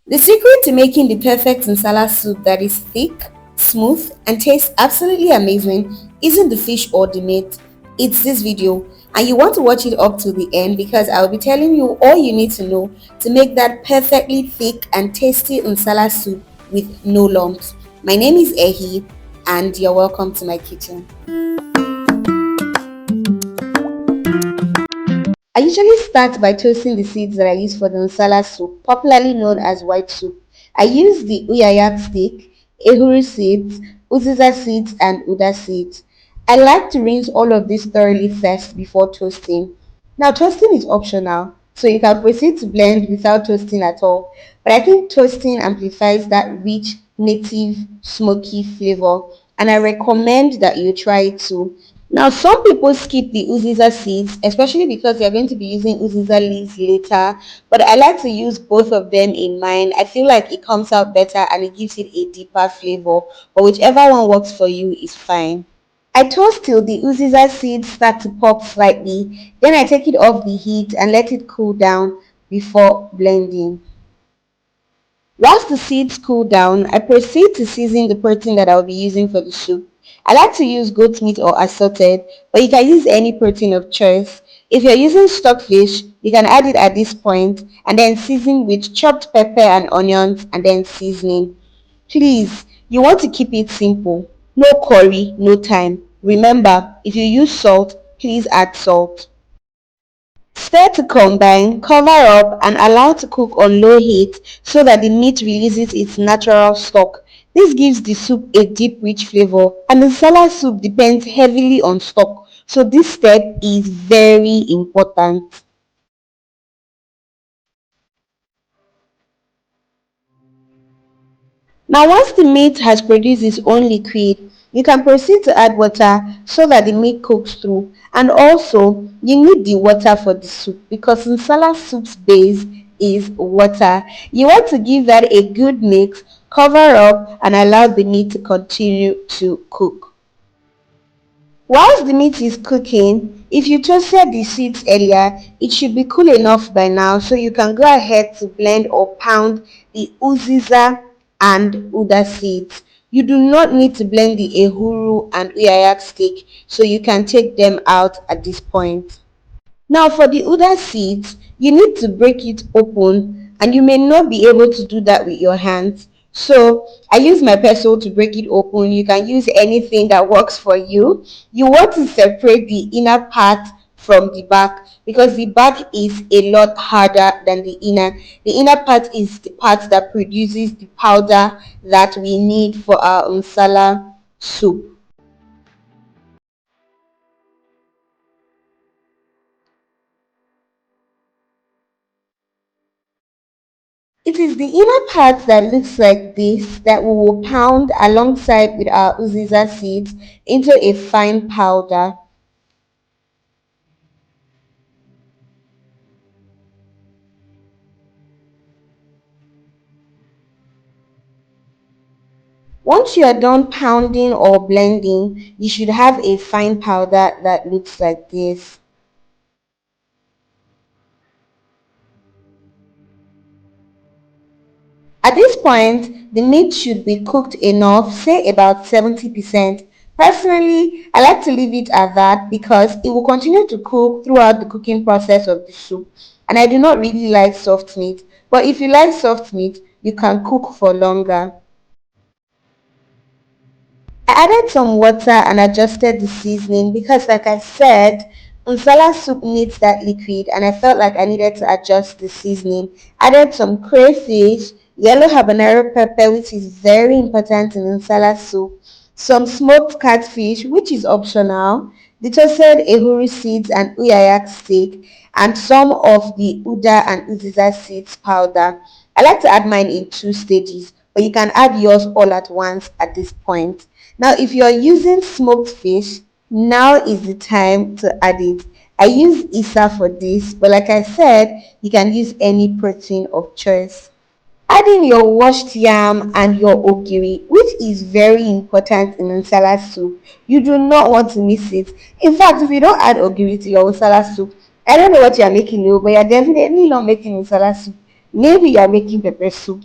The secret to making the perfect Nsala soup that is thick, smooth, and tastes absolutely amazing isn't the fish or the meat, it's this video. And you want to watch it up to the end because I'll be telling you all you need to know to make that perfectly thick and tasty Nsala soup with no lumps. My name is Ehi and you're welcome to my kitchen. I usually start by toasting the seeds that I use for the Nsala soup, popularly known as white soup. I use the Uyayak stick, Ehuru seeds, Uziza seeds, and Uda seeds. I like to rinse all of these thoroughly first before toasting. Now, toasting is optional, so you can proceed to blend without toasting at all. But I think toasting amplifies that rich, native, smoky flavor, and I recommend that you try it too. Now, some people skip the Uziza seeds, especially because they're going to be using Uziza leaves later. But I like to use both of them in mine. I feel like it comes out better and it gives it a deeper flavor. But whichever one works for you is fine. I toast till the Uziza seeds start to pop slightly. Then I take it off the heat and let it cool down before blending. Whilst the seeds cool down, I proceed to season the protein that I'll be using for the soup. I like to use goat meat or assorted, but you can use any protein of choice. If you're using stockfish, you can add it at this point and then season with chopped pepper and onions and then seasoning. Please, you want to keep it simple. No curry, no time. Remember, if you use salt, please add salt. Stir to combine, cover up and allow to cook on low heat so that the meat releases its natural stock. This gives the soup a deep rich flavor and the salad soup depends heavily on stock. So this step is very important. Now once the meat has produced its own liquid, you can proceed to add water so that the meat cooks through. And also, you need the water for the soup because Nsala soup's base is water. You want to give that a good mix, cover up and allow the meat to continue to cook. Whilst the meat is cooking, if you toasted the seeds earlier, it should be cool enough by now so you can go ahead to blend or pound the Uziza and Uda seeds. You do not need to blend the Ehuru and Uyayak stick, so you can take them out at this point. Now for the Uda seeds, you need to break it open and you may not be able to do that with your hands. So I use my pestle to break it open. You can use anything that works for you. You want to separate the inner part from the back because the back is a lot harder than the inner. The inner part is the part that produces the powder that we need for our Nsala soup. It is the inner part that looks like this that we will pound alongside with our Uziza seeds into a fine powder. Once you are done pounding or blending, you should have a fine powder that looks like this. At this point, the meat should be cooked enough, say about 70%. Personally, I like to leave it at that because it will continue to cook throughout the cooking process of the soup. And I do not really like soft meat. But if you like soft meat, you can cook for longer. I added some water and adjusted the seasoning because like I said, Nsala soup needs that liquid and I felt like I needed to adjust the seasoning. Added some crayfish, yellow habanero pepper which is very important in Nsala soup, some smoked catfish which is optional, the toasted Ehuru seeds and Uyayak steak, and some of the Uda and Uziza seeds powder. I like to add mine in two stages, but you can add yours all at once at this point. Now, if you're using smoked fish, now is the time to add it. I use Isa for this, but like I said, you can use any protein of choice. Add in your washed yam and your ogiri, which is very important in Nsala soup. You do not want to miss it. In fact, if you don't add ogiri to your Nsala soup, I don't know what you're making, but you're definitely not making Nsala soup. Maybe you are making pepper soup.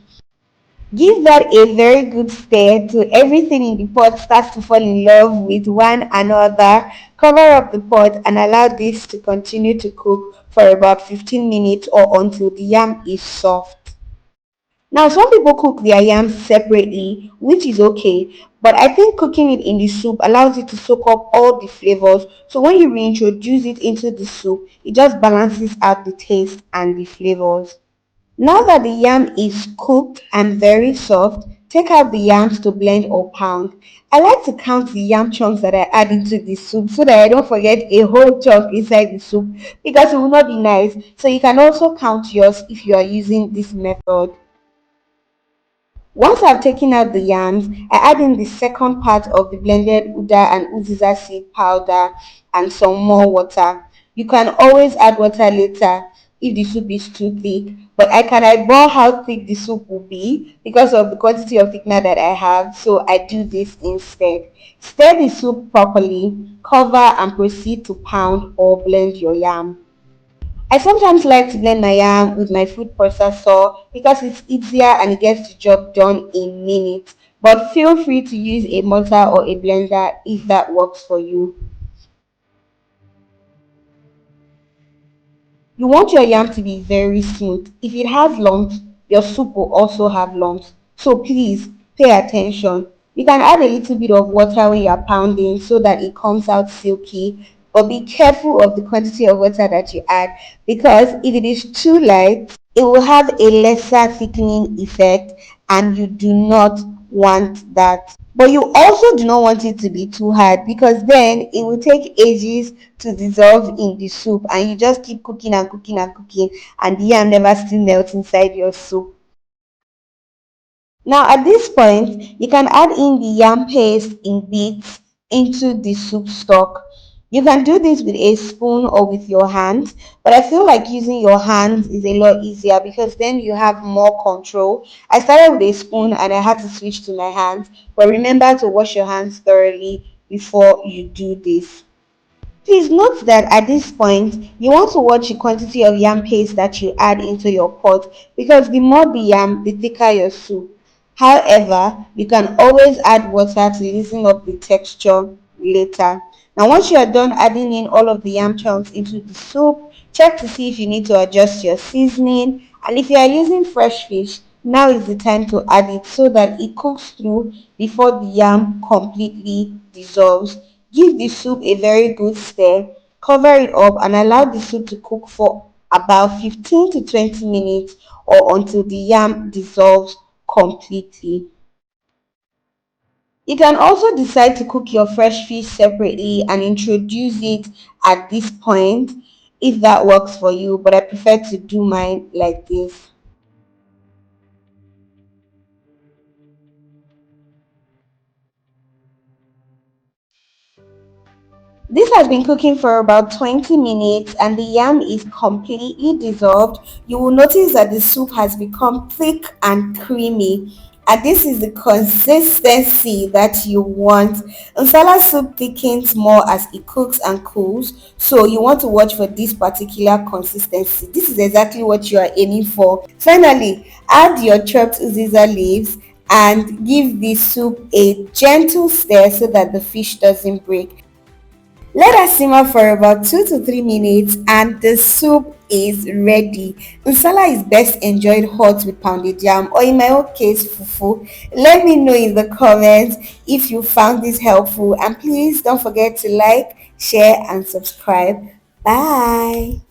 Give that a very good stir till everything in the pot starts to fall in love with one another. Cover up the pot and allow this to continue to cook for about 15 minutes or until the yam is soft. Now, some people cook their yams separately, which is okay, but I think cooking it in the soup allows it to soak up all the flavors. So when you reintroduce it into the soup, it just balances out the taste and the flavors. Now that the yam is cooked and very soft, take out the yams to blend or pound. I like to count the yam chunks that I add into the soup so that I don't forget a whole chunk inside the soup because it will not be nice. So you can also count yours if you are using this method. Once I've taken out the yams, I add in the second part of the blended Uda and Uziza seed powder and some more water. You can always add water later if the soup is too thick, but I can eyeball how thick the soup will be because of the quantity of thickener that I have, so I do this instead. Stir the soup properly, cover and proceed to pound or blend your yam. I sometimes like to blend my yam with my food processor because it's easier and it gets the job done in minutes. But feel free to use a mortar or a blender if that works for you. You want your yam to be very smooth. If it has lumps, your soup will also have lumps. So please pay attention. You can add a little bit of water when you're pounding so that it comes out silky. But be careful of the quantity of water that you add because if it is too light, it will have a lesser thickening effect and you do not want that. But you also do not want it to be too hard because then it will take ages to dissolve in the soup and you just keep cooking and cooking and cooking and the yam never still melts inside your soup. Now at this point, you can add in the yam paste in bits into the soup stock. You can do this with a spoon or with your hands, but I feel like using your hands is a lot easier because then you have more control. I started with a spoon and I had to switch to my hands, but remember to wash your hands thoroughly before you do this. Please note that at this point, you want to watch the quantity of yam paste that you add into your pot because the more the yam, the thicker your soup. However, you can always add water to loosen up the texture later. Now, once you are done adding in all of the yam chunks into the soup, check to see if you need to adjust your seasoning. And if you are using fresh fish, now is the time to add it so that it cooks through before the yam completely dissolves. Give the soup a very good stir, cover it up and allow the soup to cook for about 15 to 20 minutes or until the yam dissolves completely. You can also decide to cook your fresh fish separately and introduce it at this point if that works for you, but I prefer to do mine like this. This has been cooking for about 20 minutes and the yam is completely dissolved. You will notice that the soup has become thick and creamy. And this is the consistency that you want. Nsala soup thickens more as it cooks and cools. So you want to watch for this particular consistency. This is exactly what you are aiming for. Finally, add your chopped uziza leaves and give the soup a gentle stir so that the fish doesn't break. Let us simmer for about 2 to 3 minutes and the soup is ready. Nsala is best enjoyed hot with pounded yam or in my own case fufu. Let me know in the comments if you found this helpful and please don't forget to like, share and subscribe. Bye.